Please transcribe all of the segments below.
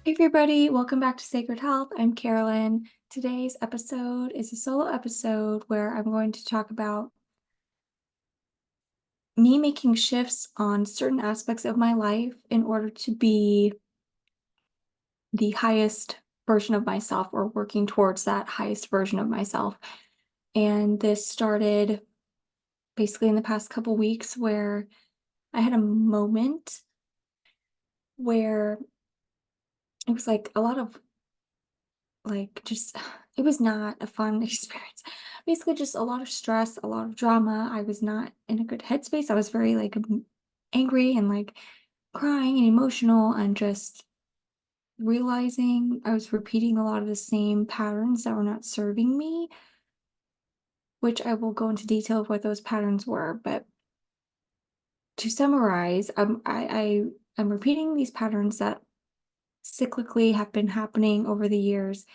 Hey everybody, welcome back to Sacred Health. I'm Carolyn. Today's episode is a solo episode where I'm going to talk about me making shifts on certain aspects of my life in order to be the highest version of myself or working towards that highest version of myself. And this started basically in the past couple weeks where I had a moment where it was like a lot of just it was not a fun experience. Basically, just a lot of stress, a lot of drama. I was not in a good headspace. I was very angry and crying and emotional and just realizing I was repeating a lot of the same patterns that were not serving me, which I will go into detail of what those patterns were. But to summarize, I'm repeating these patterns that cyclically have been happening over the years.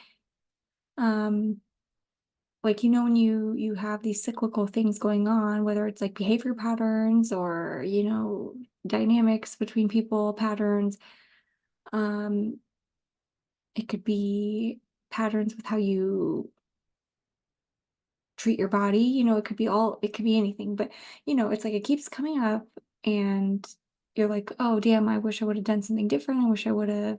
Um, when you have these cyclical things going on, whether it's like behavior patterns or dynamics between people patterns. um it could be patterns with how you treat your body. It could be anything, but it's like it keeps coming up, and you're like, oh damn, I wish I would have done something different. I wish I would have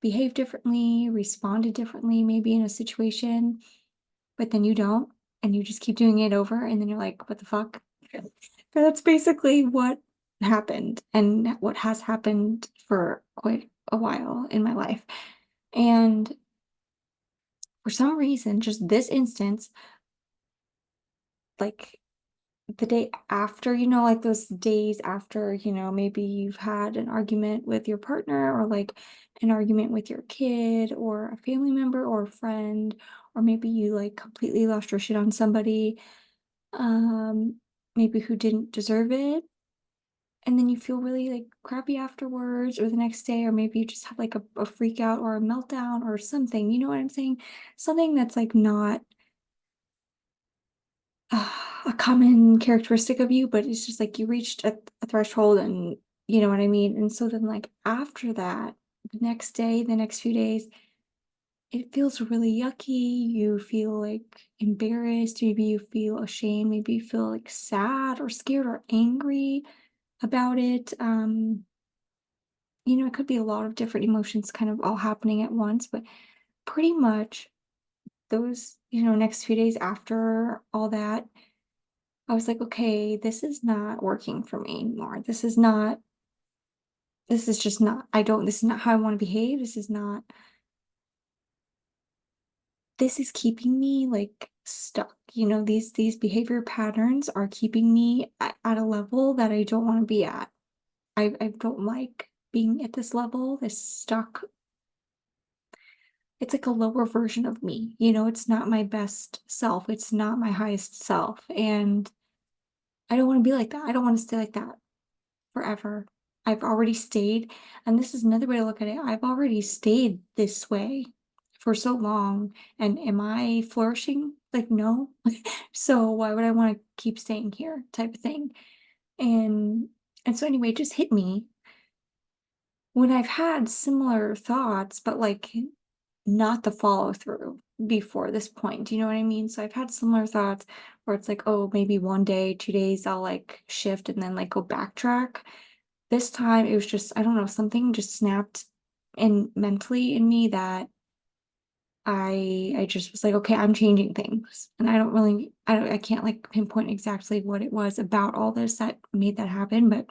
behaved differently, responded differently maybe in a situation. But then you don't, and you just keep doing it over, and then you're like, what the fuck? That's basically what happened and what has happened for quite a while in my life. And for some reason, just this instance, like the day after, like those days after, maybe you've had an argument with your partner, or like an argument with your kid or a family member or a friend, or maybe you like completely lost your shit on somebody, um, maybe who didn't deserve it. And then you feel really like crappy afterwards or the next day, or maybe you just have like a freak out or a meltdown or something. You know what I'm saying? Something that's like not a common characteristic of you, but it's just like you reached a threshold, and you know what I mean? And so then, like, after that, the next day, the next few days, it feels really yucky. You feel like embarrassed. Maybe you feel ashamed. Maybe you feel like sad or scared or angry about it. It could be a lot of different emotions kind of all happening at once, but pretty much those, next few days after all that, I was like, okay, this is not working for me anymore. This is just not, this is not how I want to behave. This is keeping me like stuck. These behavior patterns are keeping me at a level that I don't want to be at. I don't like being at this level, this stuck. It's like a lower version of me. It's not my best self. It's not my highest self. And I don't want to be like that. I don't want to stay like that forever. I've already stayed, and this is another way to look at it. I've already stayed this way for so long. And am I flourishing? Like, no. So why would I want to keep staying here type of thing? And and so anyway, it just hit me when I've had similar thoughts, but like not the follow through before this point. Do you know what I mean? So I've had similar thoughts where it's like, oh, maybe one day, 2 days, I'll like shift and then like go backtrack. This time it was just, I don't know, something just snapped in mentally in me that I just was like, okay, I'm changing things. And I can't like pinpoint exactly what it was about all this that made that happen, but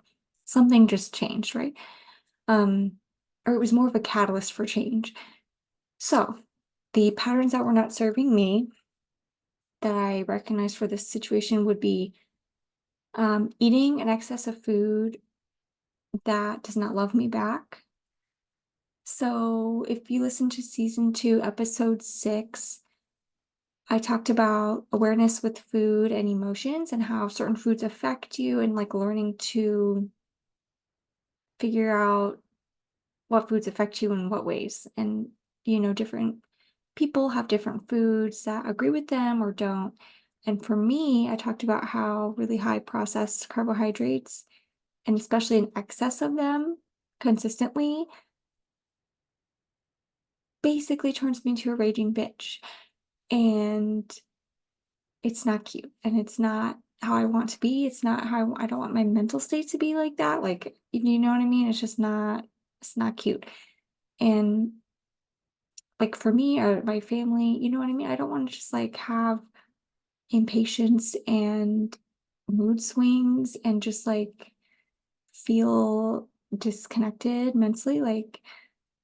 something just changed, right? Um, or it was more of a catalyst for change. So the patterns that were not serving me that I recognized for this situation would be eating an excess of food that does not love me back. So if you listen to season 2, episode 6, I talked about awareness with food and emotions and how certain foods affect you, and like learning to figure out what foods affect you in what ways. And, different people have different foods that agree with them or don't. And for me, I talked about how really high processed carbohydrates, and especially in excess of them consistently, basically turns me into a raging bitch. And it's not cute, and it's not how I want to be. It's not how I don't want my mental state to be like that. Like, you know what I mean? It's just not, it's not cute. And like for me or my family, you know what I mean? I don't want to just like have impatience and mood swings and just like feel disconnected mentally, like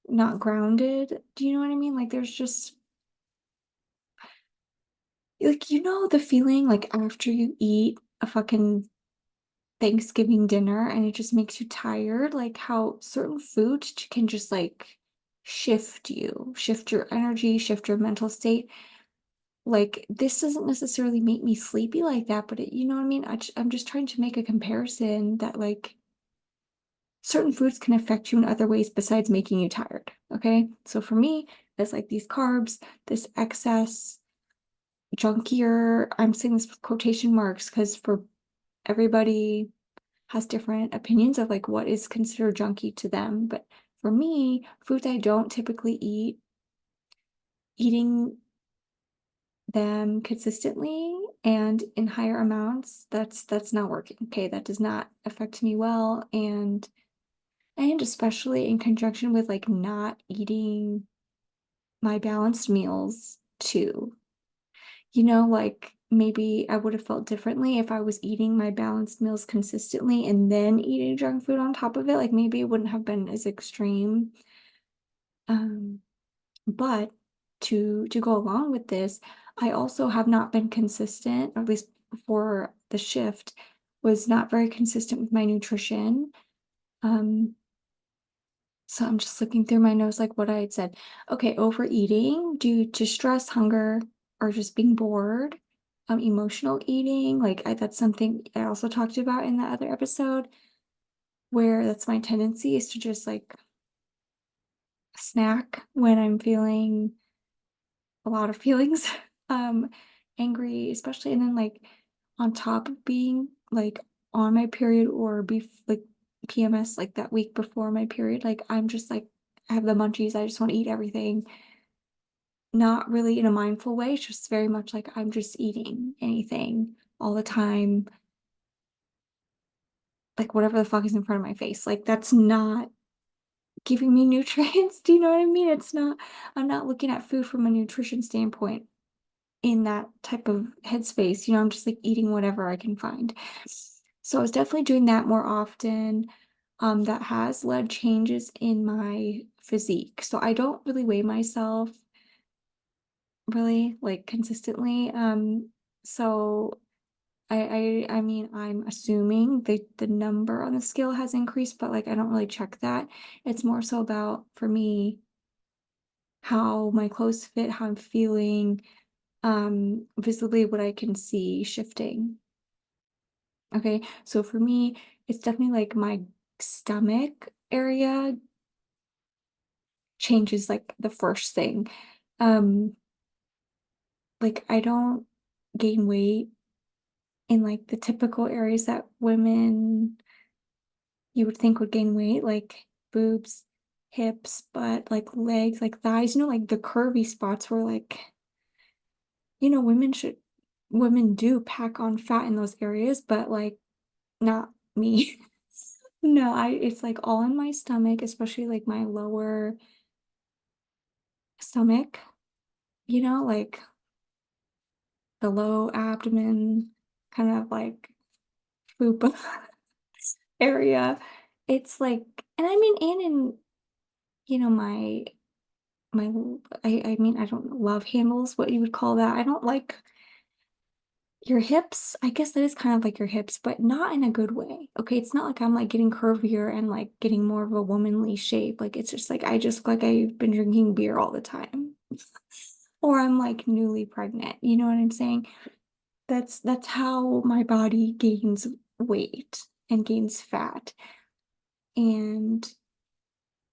not grounded. Do you know what I mean? Like there's just like the feeling like after you eat a fucking Thanksgiving dinner and it just makes you tired, like how certain foods can just like shift you, shift your energy, shift your mental state. Like this doesn't necessarily make me sleepy like that, but you know what I mean? I'm just trying to make a comparison that like certain foods can affect you in other ways besides making you tired. Okay. So for me, it's like these carbs, this excess junkier, I'm saying this with quotation marks because for everybody has different opinions of like what is considered junky to them. But for me, foods I don't typically eat, eating them consistently and in higher amounts, that's not working. Okay, that does not affect me well. And especially in conjunction with like not eating my balanced meals too. Like maybe I would have felt differently if I was eating my balanced meals consistently and then eating junk food on top of it. Like maybe it wouldn't have been as extreme. Um, but to go along with this, I also have not been consistent, or at least before the shift, was not very consistent with my nutrition. Um, so I'm just looking through my notes, like what I had said. Okay, overeating due to stress, hunger, or just being bored. Emotional eating, like that's something I also talked about in the other episode, where that's my tendency is to just like snack when I'm feeling a lot of feelings, um, angry, especially, and then like on top of being like on my period or be like PMS, like that week before my period, like I'm just like I have the munchies. I just want to eat everything, not really in a mindful way. It's just very much like I'm just eating anything all the time, like whatever the fuck is in front of my face. Like that's not giving me nutrients. Do you know what I mean? It's not, I'm not looking at food from a nutrition standpoint in that type of headspace. I'm just like eating whatever I can find. So I was definitely doing that more often. That has led changes in my physique. So I don't really weigh myself really like consistently. So I mean I'm assuming the number on the scale has increased, but like I don't really check that. It's more so about for me how my clothes fit, how I'm feeling, visibly what I can see shifting. Okay, so for me, it's definitely like my stomach area changes like the first thing. Um, like I don't gain weight in like the typical areas that women you would think would gain weight, like boobs, hips, butt, like legs, like thighs, like the curvy spots where like, women do pack on fat in those areas, but like not me. No, it's like all in my stomach, especially like my lower stomach, like the low abdomen, kind of like fupa area. It's like, and I mean, and in, my, I mean, I don't love handles, what you would call that. I don't like your hips. I guess that is kind of like your hips, but not in a good way. Okay, it's not like I'm like getting curvier and like getting more of a womanly shape. Like it's just like I just look like I've been drinking beer all the time. Or I'm like newly pregnant. You know what I'm saying? That's how my body gains weight and gains fat and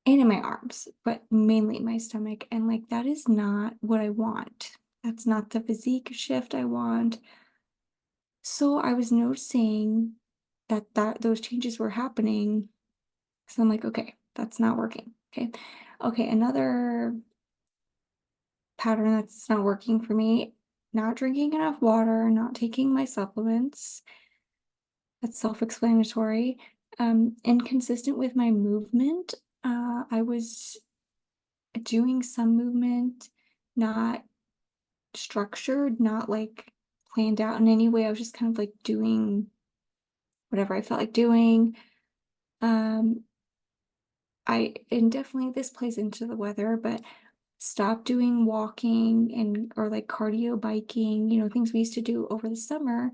in my arms, but mainly in my stomach. And like that is not what I want. That's not the physique shift I want. So I was noticing that those changes were happening. So I'm like, okay, that's not working. Okay. Okay, another pattern that's not working for me. Not drinking enough water, not taking my supplements. That's self-explanatory. Inconsistent with my movement. I was doing some movement, not structured, not like planned out in any way. I was just kind of like doing whatever I felt like doing. Um, and definitely this plays into the weather, but stop doing walking and or like cardio biking, things we used to do over the summer,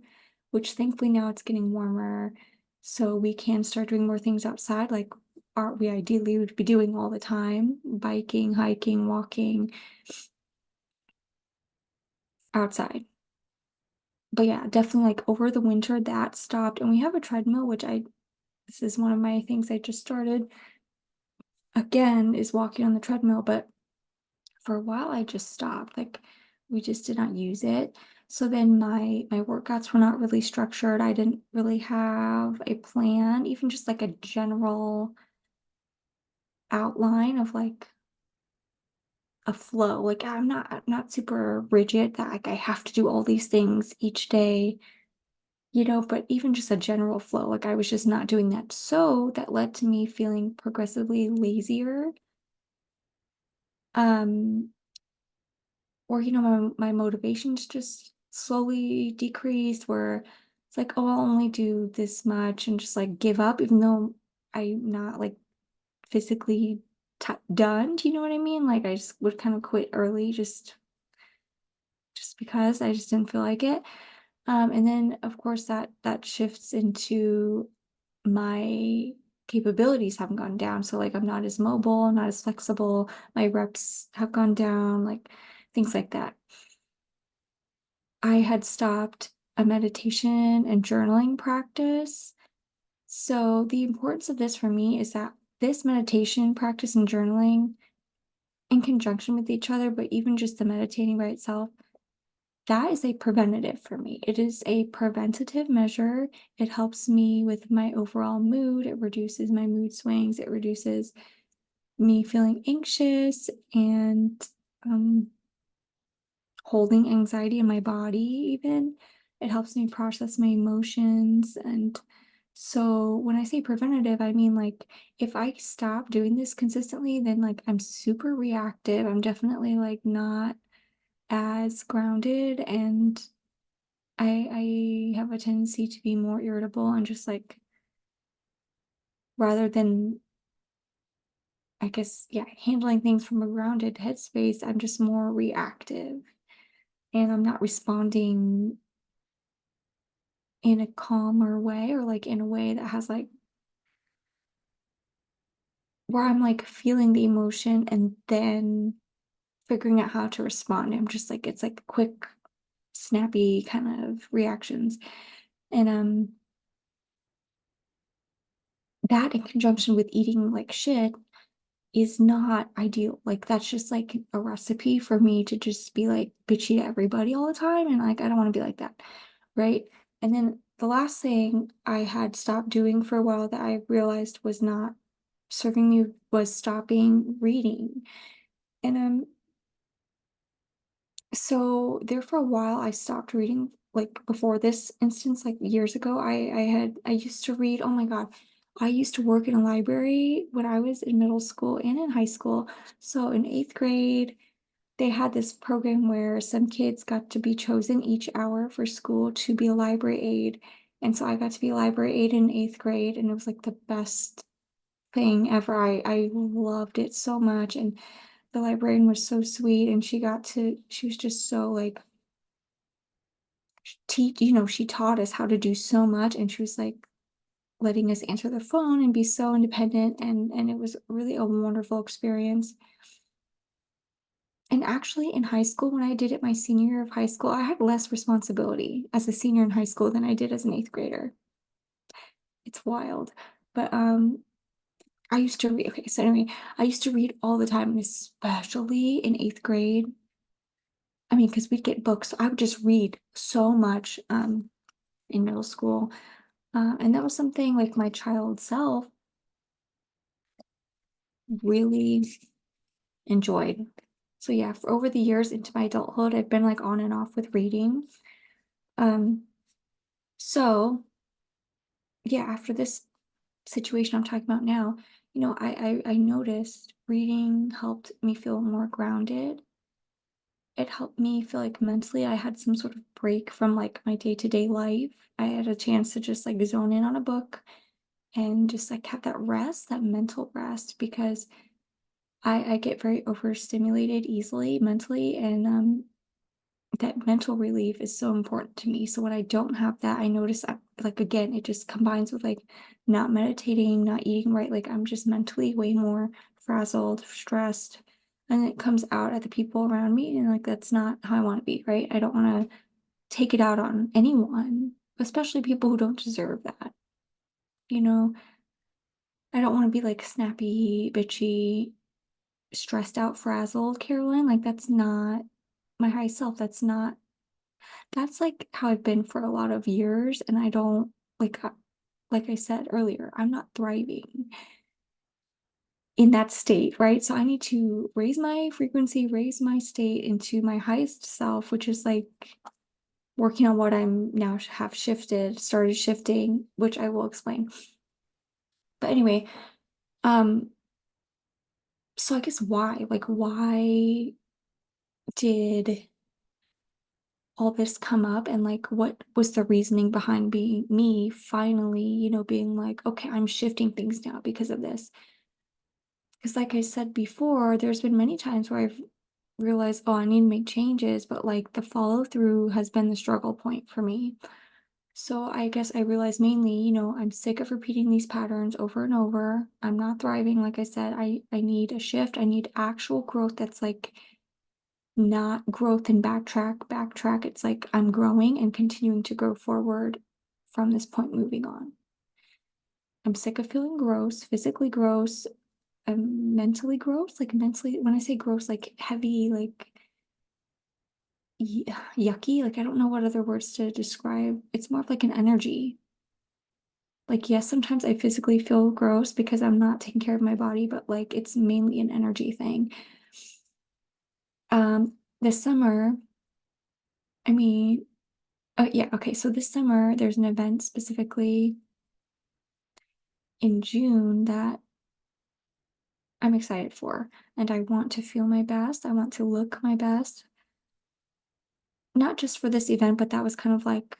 which thankfully now it's getting warmer. So we can start doing more things outside, like we ideally would be doing all the time, biking, hiking, walking outside. But yeah, definitely like over the winter that stopped. And we have a treadmill, which this is one of my things I just started again is walking on the treadmill, but for a while I just stopped. Like we just did not use it. So then my workouts were not really structured. I didn't really have a plan, even just like a general outline of like a flow. Like I'm not super rigid that like I have to do all these things each day, but even just a general flow. Like I was just not doing that. So that led to me feeling progressively lazier. Um or my motivations just slowly decreased where it's like, oh, I'll only do this much and just like give up even though I'm not like physically done. Do you know what I mean? Like I just would kind of quit early just because I just didn't feel like it. And then of course that shifts into my capabilities haven't gone down. So like I'm not as mobile, I'm not as flexible, my reps have gone down, like things like that. I had stopped a meditation and journaling practice. So, the importance of this for me is that this meditation practice and journaling, in conjunction with each other, but even just the meditating by itself, that is a preventative for me. It is a preventative measure. It helps me with my overall mood. It reduces my mood swings. It reduces me feeling anxious and um, holding anxiety in my body even. It helps me process my emotions. And so when I say preventative, I mean like if I stop doing this consistently, then like I'm super reactive. I'm definitely like not as grounded and I have a tendency to be more irritable and just like rather than I guess yeah, handling things from a grounded headspace, I'm just more reactive and I'm not responding in a calmer way or like in a way that has like where I'm like feeling the emotion and then figuring out how to respond. I'm just like it's like quick, snappy kind of reactions. And that in conjunction with eating like shit is not ideal. Like that's just like a recipe for me to just be like bitchy to everybody all the time. And like I don't want to be like that. Right. And then the last thing I had stopped doing for a while that I realized was not serving me was stopping reading. And so there for a while I stopped reading like before this instance, like years ago, I used to read, oh my God, I used to work in a library when I was in middle school and in high school. So in eighth grade, they had this program where some kids got to be chosen each hour for school to be a library aide. And so I got to be a library aide in eighth grade, and it was like the best thing ever. I loved it so much. And the librarian was so sweet and she was just so like she taught us how to do so much and she was like letting us answer the phone and be so independent and it was really a wonderful experience. And actually in high school when I did it my senior year of high school, I had less responsibility as a senior in high school than I did as an eighth grader. It's wild. But I used to read okay, so anyway, I used to read all the time, and especially in eighth grade. I mean, because we'd get books. So I would just read so much in middle school. And that was something like my child self really enjoyed. So yeah, for over the years into my adulthood, I've been like on and off with reading. Um, so yeah, after this situation I'm talking about now, I noticed reading helped me feel more grounded. It helped me feel like mentally I had some sort of break from like my day-to-day life. I had a chance to just like zone in on a book and just like have that rest, that mental rest, because I get very overstimulated easily mentally, and that mental relief is so important to me. So when I don't have that, I notice that, like, again, it just combines with like not meditating, not eating right. Like, I'm just mentally way more frazzled, stressed, and it comes out at the people around me. And like, that's not how I want to be, right? I don't want to take it out on anyone, especially people who don't deserve that. You know, I don't want to be like snappy, bitchy, stressed out, frazzled Carolyn. Like, that's not my high self. That's like how I've been for a lot of years, and I don't like I said earlier, I'm not thriving in that state, right? So I need to raise my frequency, raise my state into my highest self, which is like working on what I'm now have started shifting, which I will explain. But anyway, um, so I guess why? Like, why did all this come up, and like what was the reasoning behind being me finally, being like, okay, I'm shifting things now because of this. Because like I said before, there's been many times where I've realized, oh, I need to make changes, but like the follow through has been the struggle point for me. So I guess I realized mainly, I'm sick of repeating these patterns over and over. I'm not thriving. Like I said, I need a shift. I need actual growth that's like not growth and backtrack. It's like I'm growing and continuing to grow forward from this point moving on. I'm sick of feeling gross, physically gross, mentally gross. Like mentally, when I say gross, like heavy, like yucky. Like I don't know what other words to describe. It's more of like an energy. Like, yes, sometimes I physically feel gross because I'm not taking care of my body, but like it's mainly an energy thing. This summer, I mean, yeah, okay. So this summer, there's an event specifically in June that I'm excited for, and I want to feel my best. I want to look my best, not just for this event, but that was kind of like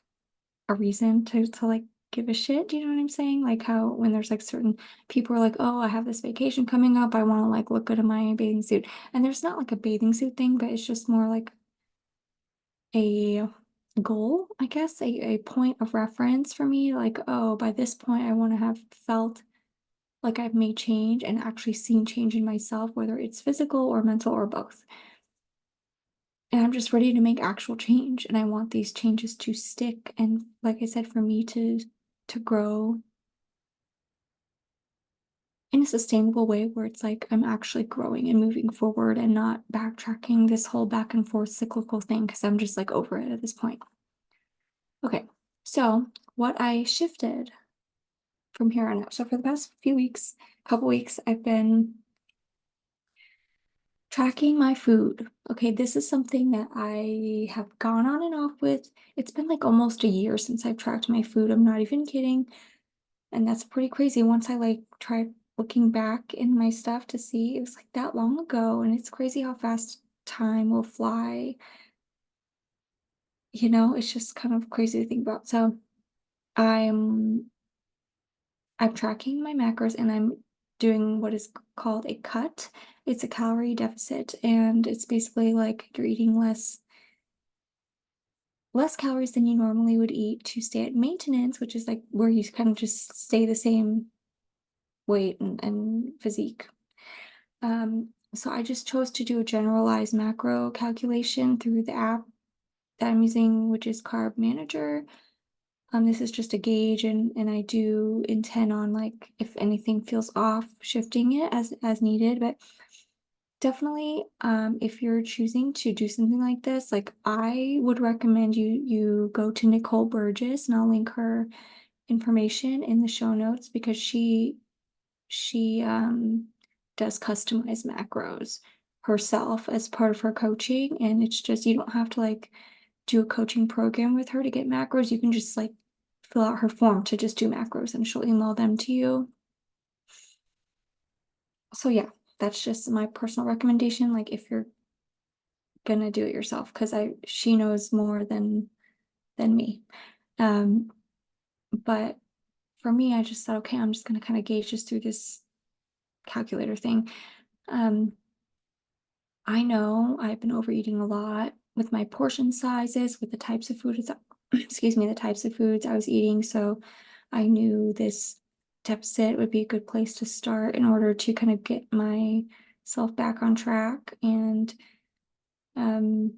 a reason to like give a shit. Do you know what I'm saying? Like how when there's like certain people are like, oh, I have this vacation coming up. I want to like look good in my bathing suit. And there's not like a bathing suit thing, but it's just more like a goal, I guess, a point of reference for me. Like, oh, by this point, I want to have felt like I've made change and actually seen change in myself, whether it's physical or mental or both. And I'm just ready to make actual change. And I want these changes to stick. And like I said, for me to grow in a sustainable way where it's like I'm actually growing and moving forward and not backtracking this whole back and forth cyclical thing because I'm just like over it at this point. Okay, so what I shifted from here on out. So for the past few weeks, couple weeks, I've been tracking my food. Okay, this is something that I have gone on and off with. It's been like almost a year since I've tracked my food. I'm not even kidding. And that's pretty crazy. Once I like tried looking back in my stuff to see, it was like that long ago. And it's crazy how fast time will fly. It's just kind of crazy to think about. So I'm I'm tracking my macros and I'm doing what is called a cut. It's a calorie deficit, and it's basically like you're eating less calories than you normally would eat to stay at maintenance, which is like where you kind of just stay the same weight and physique. So I just chose to do a generalized macro calculation through the app that I'm using, which is Carb Manager. This is just a gauge, and I do intend on like if anything feels off, shifting it as needed. But definitely, if you're choosing to do something like this, like I would recommend you go to Nicole Burgess, and I'll link her information in the show notes because she does customized macros. herself as part of her coaching, and it's just you don't have to, like, do a coaching program with her to get macros, you can just, like, fill out her form to just do macros, and she'll email them to you. So, yeah, that's just my personal recommendation, like, if you're gonna do it yourself, because I she knows more than me. Um, but for me, I just thought, "Okay, I'm just gonna kinda gauge this through this calculator thing." Um, I know I've been overeating a lot with my portion sizes, with the types of foods excuse me, the types of foods I was eating, so I knew this deficit would be a good place to start in order to kind of get myself back on track, and, um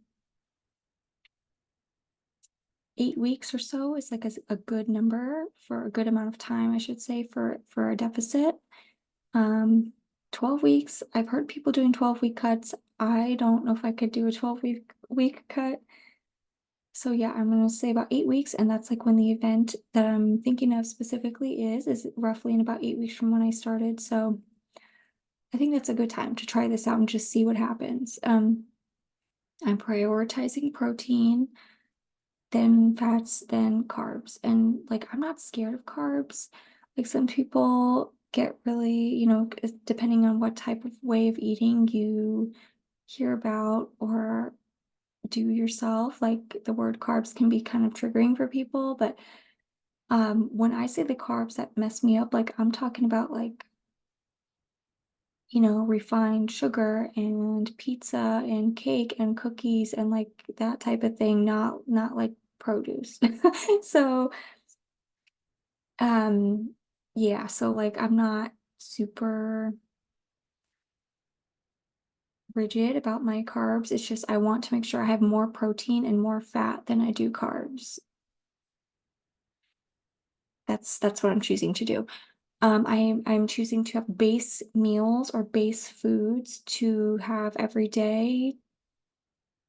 8 weeks or so is like a good number for a good amount of time, I should say, for a deficit. Um, 12 weeks, I've heard people doing 12-week cuts. I don't know if I could do a 12-week cut. So yeah, I'm gonna say about 8 weeks, and that's like when the event that I'm thinking of specifically is roughly in about 8 weeks from when I started. So I think that's a good time to try this out and just see what happens. I'm prioritizing protein, then fats, then carbs. And like, I'm not scared of carbs. Like, some people get really, depending on what type of way of eating you hear about or do yourself, like the word carbs can be kind of triggering for people. But when I say the carbs that mess me up, like, I'm talking about, like, refined sugar and pizza and cake and cookies and like that type of thing, not like produce. So, um, yeah, so like I'm not super rigid about my carbs. It's just I want to make sure I have more protein and more fat than I do carbs. That's what I'm choosing to do. I'm choosing to have base meals or base foods to have every day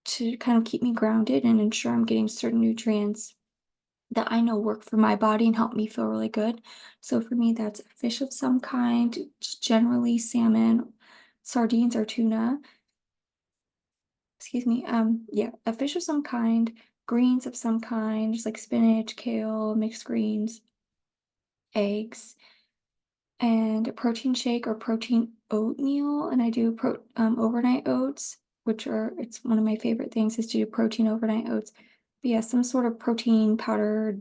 to kind of keep me grounded and ensure I'm getting certain nutrients that I know work for my body and help me feel really good. So for me, that's a fish of some kind, generally salmon, sardines or tuna. Excuse me. Yeah, a fish of some kind, greens of some kind, just like spinach, kale, mixed greens, eggs, and a protein shake or protein oatmeal. And I do overnight oats, which are it's one of my favorite things is to do protein overnight oats. But yeah, some sort of protein powder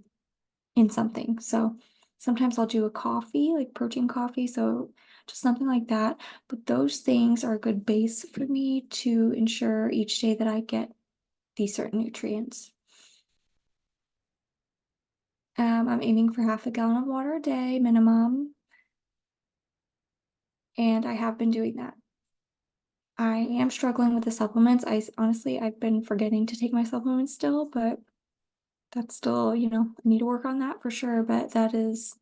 in something. So sometimes I'll do a coffee, like protein coffee. So just something like that. But those things are a good base for me to ensure each day that I get these certain nutrients. I'm aiming for half a gallon of water a day minimum, and I have been doing that. I am struggling with the supplements. Honestly, I've been forgetting to take my supplements still, but that's still, I need to work on that for sure. But that is,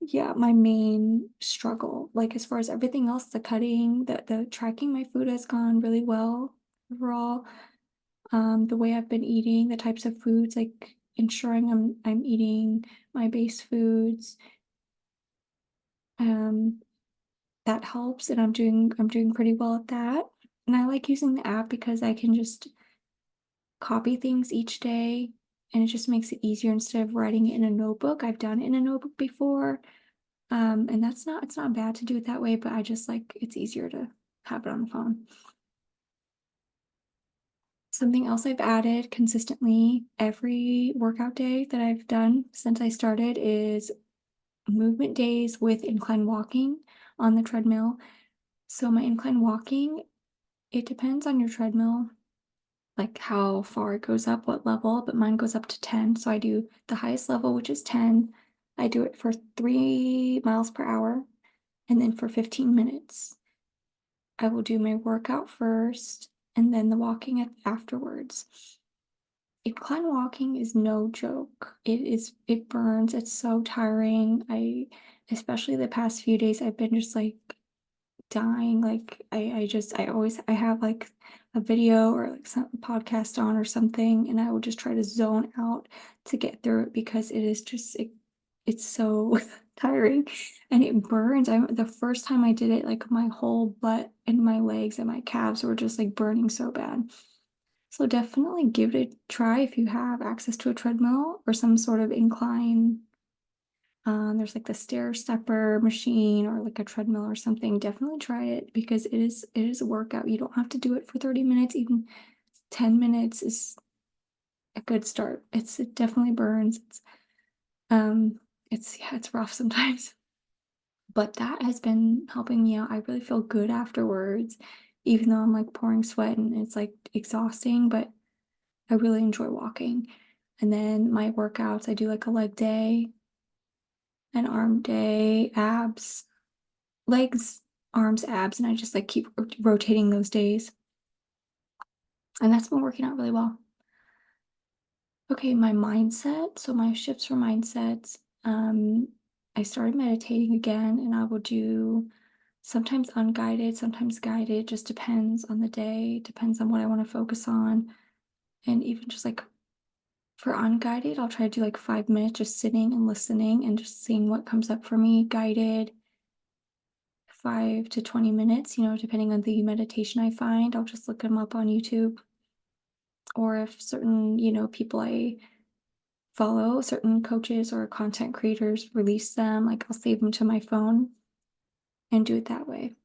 yeah, my main struggle. Like, as far as everything else, the cutting, the tracking my food has gone really well overall. The way I've been eating, the types of foods, like ensuring I'm eating my base foods, um, that helps, and I'm doing pretty well at that. And I like using the app because I can just copy things each day, and it just makes it easier instead of writing it in a notebook. I've done it in a notebook before. And it's not bad to do it that way, but I just like it's easier to have it on the phone. Something else I've added consistently every workout day that I've done since I started is movement days with incline walking on the treadmill. So my incline walking, it depends on your treadmill, like how far it goes up, what level, but mine goes up to 10. So I do the highest level, which is 10. I do it for 3 miles per hour and then for 15 minutes. I will do my workout first and then the walking afterwards. Incline walking is no joke. It burns. It's so tiring. Especially the past few days, I've been just like dying. Like I have like a video or like some podcast on or something, and I will just try to zone out to get through it because it's so tiring and it burns. The first time I did it, like my whole butt and my legs and my calves were just like burning so bad. So definitely give it a try if you have access to a treadmill or some sort of incline. There's like the stair stepper machine or like a treadmill or something. Definitely try it because it is a workout. You don't have to do it for 30 minutes, even 10 minutes is a good start. It definitely burns. Um it's rough sometimes. But that has been helping me out. I really feel good afterwards, even though I'm like pouring sweat and it's like exhausting, but I really enjoy walking. And then my workouts, I do like a leg day, an arm day, abs, legs, arms, abs, and I just like keep rotating those days. And that's been working out really well. Okay, my mindset. So my shifts for mindsets. I started meditating again, and I will do sometimes unguided, sometimes guided, just depends on the day, depends on what I want to focus on. And even just like for unguided, I'll try to do like 5 minutes just sitting and listening and just seeing what comes up for me. Guided, 5 to 20 minutes, depending on the meditation I find. I'll just look them up on YouTube. Or if certain, people I follow, certain coaches or content creators release them, like I'll save them to my phone and do it that way.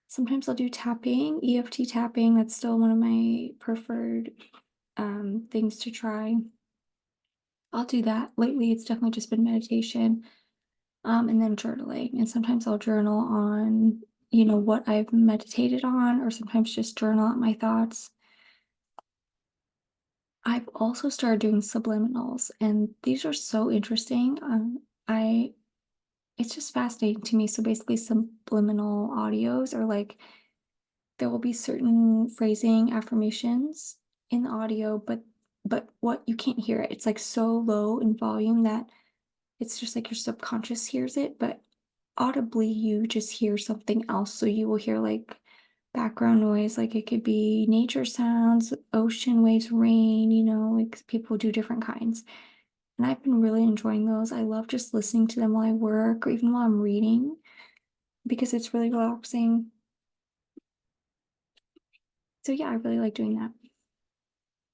Sometimes I'll do tapping, EFT tapping. That's still one of my preferred things to try. I'll do that. Lately, it's definitely just been meditation, and then journaling. And sometimes I'll journal on, what I've meditated on, or sometimes just journal out my thoughts. I've also started doing subliminals, and these are so interesting. I It's just fascinating to me. So basically, subliminal audios are like there will be certain phrasing affirmations in the audio, but what you can't hear it. It's like so low in volume that it's just like your subconscious hears it, but audibly you just hear something else. So you will hear like background noise, like it could be nature sounds, ocean waves, rain, like people do different kinds. And I've been really enjoying those. I love just listening to them while I work or even while I'm reading because it's really relaxing. So yeah, I really like doing that.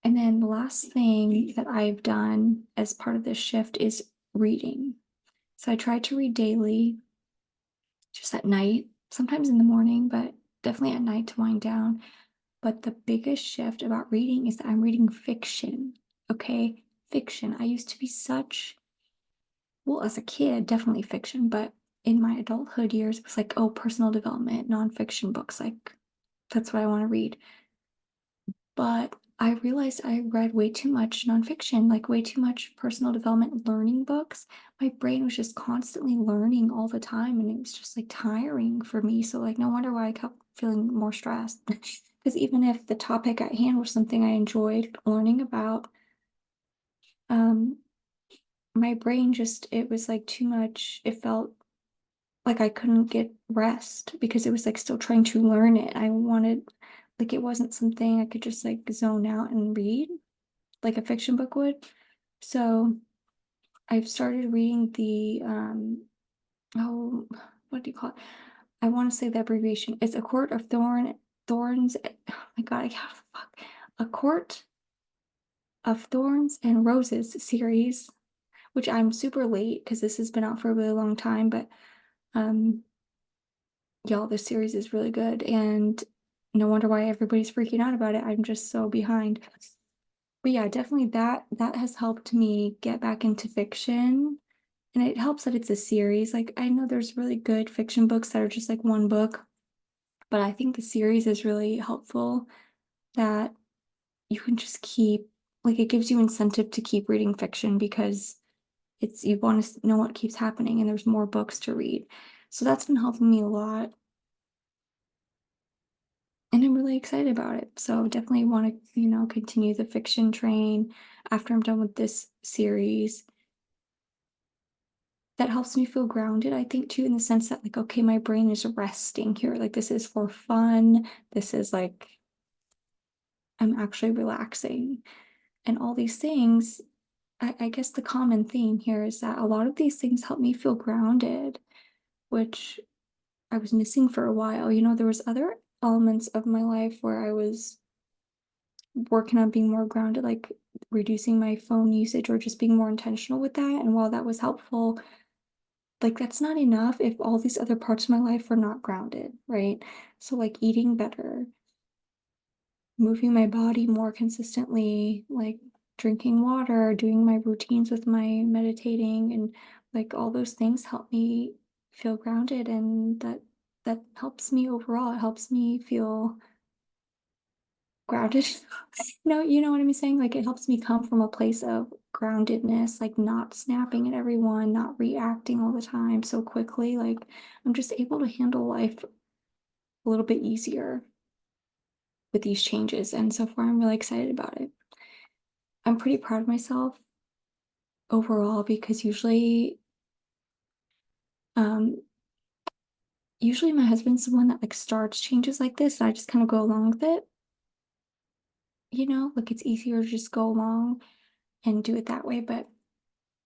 And then the last thing that I've done as part of this shift is reading. So I try to read daily, just at night, sometimes in the morning, but definitely at night to wind down. But the biggest shift about reading is that I'm reading fiction. Okay, fiction. I used to be well, as a kid, definitely fiction, but in my adulthood years, it was like, oh, personal development, nonfiction books. Like, that's what I want to read. But I realized I read way too much nonfiction, like way too much personal development learning books. My brain was just constantly learning all the time, and it was just like tiring for me. So, like, no wonder why I kept feeling more stressed. Because even if the topic at hand was something I enjoyed learning about, um, my brain just, it was like too much. It felt like I couldn't get rest because it was like still trying to learn it. I wanted, like, it wasn't something I could just like zone out and read like a fiction book would. So I've started reading oh, what do you call it? I want to say the abbreviation. It's A Court of Thorns. Oh my God, I can't fuck. A Court of Thorns and Roses series, which I'm super late because this has been out for a really long time, but um y'all, this series is really good and no wonder why everybody's freaking out about it. I'm just so behind. But yeah, definitely that has helped me get back into fiction. And it helps that it's a series. Like I know there's really good fiction books that are just like one book, but I think the series is really helpful that you can just keep like it gives you incentive to keep reading fiction because it's you want to know what keeps happening and there's more books to read. So that's been helping me a lot. And I'm really excited about it. So definitely want to, continue the fiction train after I'm done with this series. That helps me feel grounded, I think, too, in the sense that, like, okay, my brain is resting here. Like, this is for fun. This is like, I'm actually relaxing. And all these things, I guess the common theme here is that a lot of these things help me feel grounded, which I was missing for a while. There was other elements of my life where I was working on being more grounded, like reducing my phone usage or just being more intentional with that. And while that was helpful, like that's not enough if all these other parts of my life are not grounded, right? So, like eating better, moving my body more consistently, like drinking water, doing my routines with my meditating, and like all those things help me feel grounded, and that helps me overall. It helps me feel grounded. No, you know what I'm saying? Like it helps me come from a place of groundedness, like not snapping at everyone, not reacting all the time so quickly. Like I'm just able to handle life a little bit easier with these changes. And so far, I'm really excited about it. I'm pretty proud of myself overall because um, usually my husband's the one that like starts changes like this, and I just kind of go along with it. Like it's easier to just go along and do it that way. But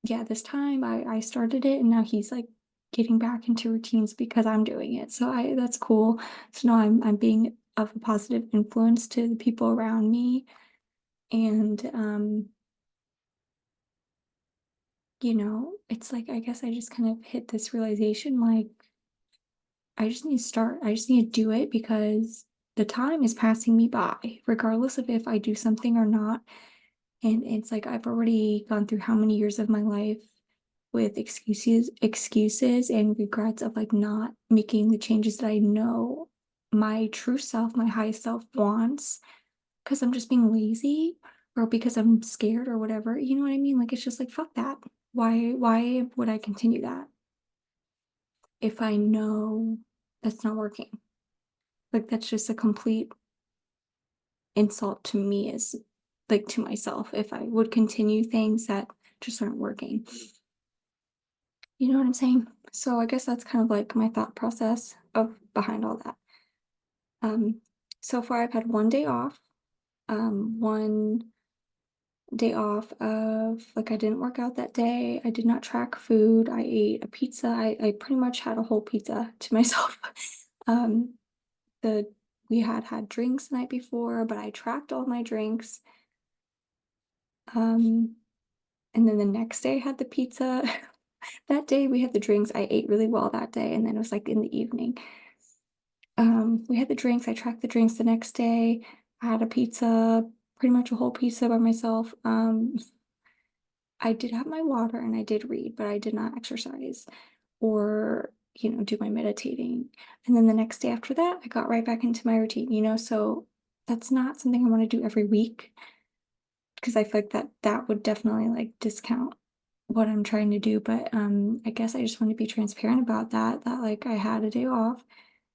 yeah, this time I started it, and now he's like getting back into routines because I'm doing it. So I that's cool. So now I'm being of a positive influence to the people around me, and it's like I guess I just kind of hit this realization like I just need to start. I just need to do it because the time is passing me by, regardless of if I do something or not. And it's like I've already gone through how many years of my life with excuses and regrets of like not making the changes that I know my true self, my highest self wants because I'm just being lazy or because I'm scared or whatever. You know what I mean? Like it's just like fuck that. Why would I continue that if I know that's not working? Like that's just a complete insult to me as like to myself if I would continue things that just aren't working. You know what I'm saying? So I guess that's kind of like my thought process of behind all that. Um, so far I've had one day off. 1 day off of like I didn't work out that day. I did not track food. I ate a pizza. I pretty much had a whole pizza to myself. um, the we had drinks the night before, but I tracked all my drinks. Um, and then the next day I had the pizza. That day we had the drinks. I ate really well that day, and then it was like in the evening. We had the drinks. I tracked the drinks the next day. I had a pizza, pretty much a whole pizza by myself. I did have my water and I did read, but I did not exercise or, do my meditating. And then the next day after that, I got right back into my routine. So that's not something I want to do every week because I feel like that would definitely like discount what I'm trying to do. But I guess I just want to be transparent about that like I had a day off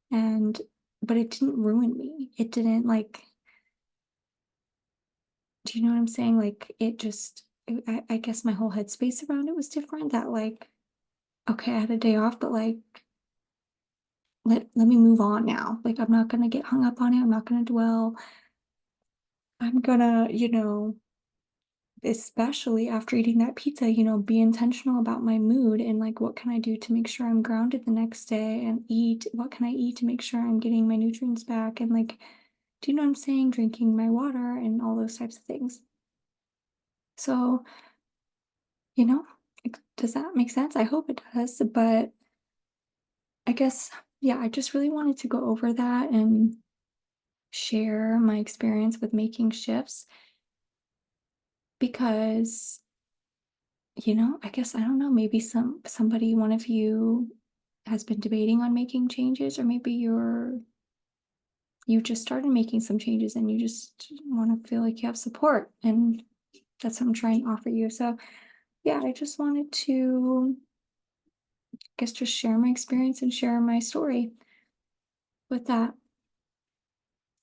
and but it didn't ruin me. It didn't like, do you know what I'm saying? Like it just I guess my whole headspace around it was different that like, okay, I had a day off, but like let me move on now. Like I'm not gonna get hung up on it. I'm not gonna dwell. I'm gonna, especially after eating that pizza, be intentional about my mood and like what can I do to make sure I'm grounded the next day and eat what can I eat to make sure I'm getting my nutrients back and like, do you know what I'm saying? Drinking my water and all those types of things. So, you know, does that make sense? I hope it does. But I guess, yeah, I just really wanted to go over that and share my experience with making shifts because, I guess I don't know, maybe somebody, one of you has been debating on making changes, or maybe you just started making some changes and you just want to feel like you have support. And that's what I'm trying to offer you. So yeah, I just wanted to guess just share my experience and share my story with that.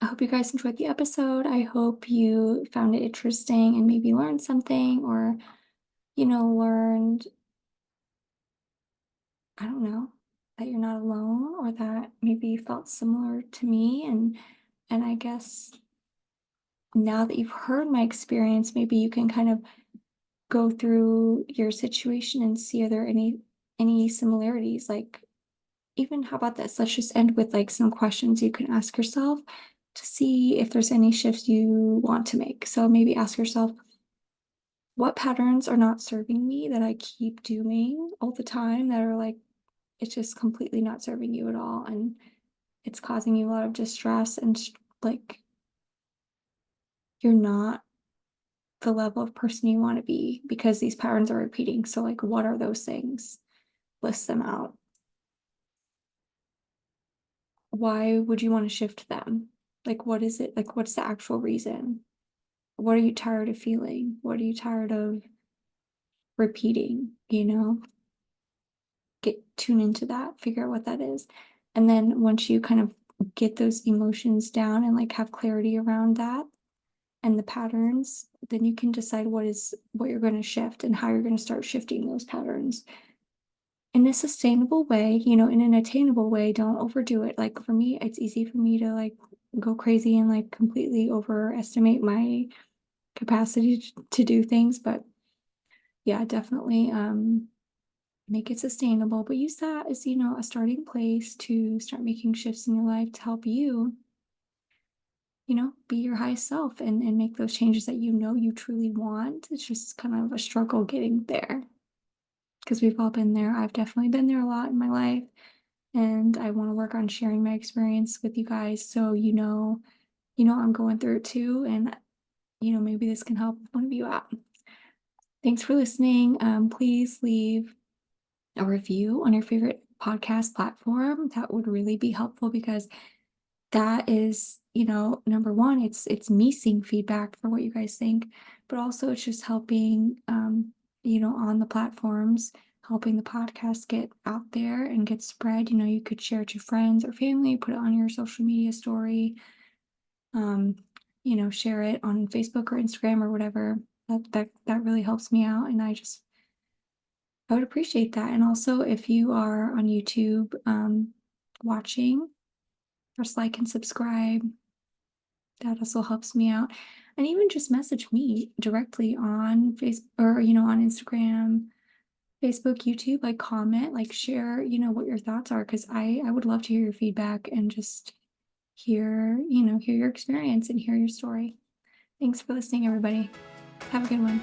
I hope you guys enjoyed the episode. I hope you found it interesting and maybe learned something or, learned, I don't know, that you're not alone or that maybe you felt similar to me. And I guess now that you've heard my experience, maybe you can kind of go through your situation and see are there any similarities. Like, even how about this? Let's just end with like some questions you can ask yourself to see if there's any shifts you want to make. So maybe ask yourself, what patterns are not serving me that I keep doing all the time that are like, it's just completely not serving you at all, and it's causing you a lot of distress and like you're not the level of person you want to be because these patterns are repeating. So like, what are those things? List them out. Why would you want to shift them? Like, what is it? Like, what's the actual reason? What are you tired of feeling? What are you tired of repeating? Get tune into that, figure out what that is. And then once you kind of get those emotions down and like have clarity around that and the patterns, then you can decide what you're going to shift and how you're going to start shifting those patterns in a sustainable way, in an attainable way. Don't overdo it. Like for me, it's easy for me to like go crazy and like completely overestimate my capacity to do things. But yeah, definitely make it sustainable. But use that as, a starting place to start making shifts in your life to help you, be your highest self and make those changes that you truly want. It's just kind of a struggle getting there because we've all been there. I've definitely been there a lot in my life. And I want to work on sharing my experience with you guys so I'm going through it too. And maybe this can help one of you out. Thanks for listening. Please leave a review on your favorite podcast platform. That would really be helpful because that is, number one, it's me seeing feedback for what you guys think, but also it's just helping on the platforms, helping the podcast get out there and get spread. You could share it to friends or family, put it on your social media story, um, share it on Facebook or Instagram or whatever. That really helps me out. And I would appreciate that. And also if you are on YouTube watching, just like and subscribe. That also helps me out. And even just message me directly on Facebook or, on Instagram, Facebook, YouTube, like comment, like share, what your thoughts are. Cause I would love to hear your feedback and just hear your experience and hear your story. Thanks for listening, everybody. Have a good one.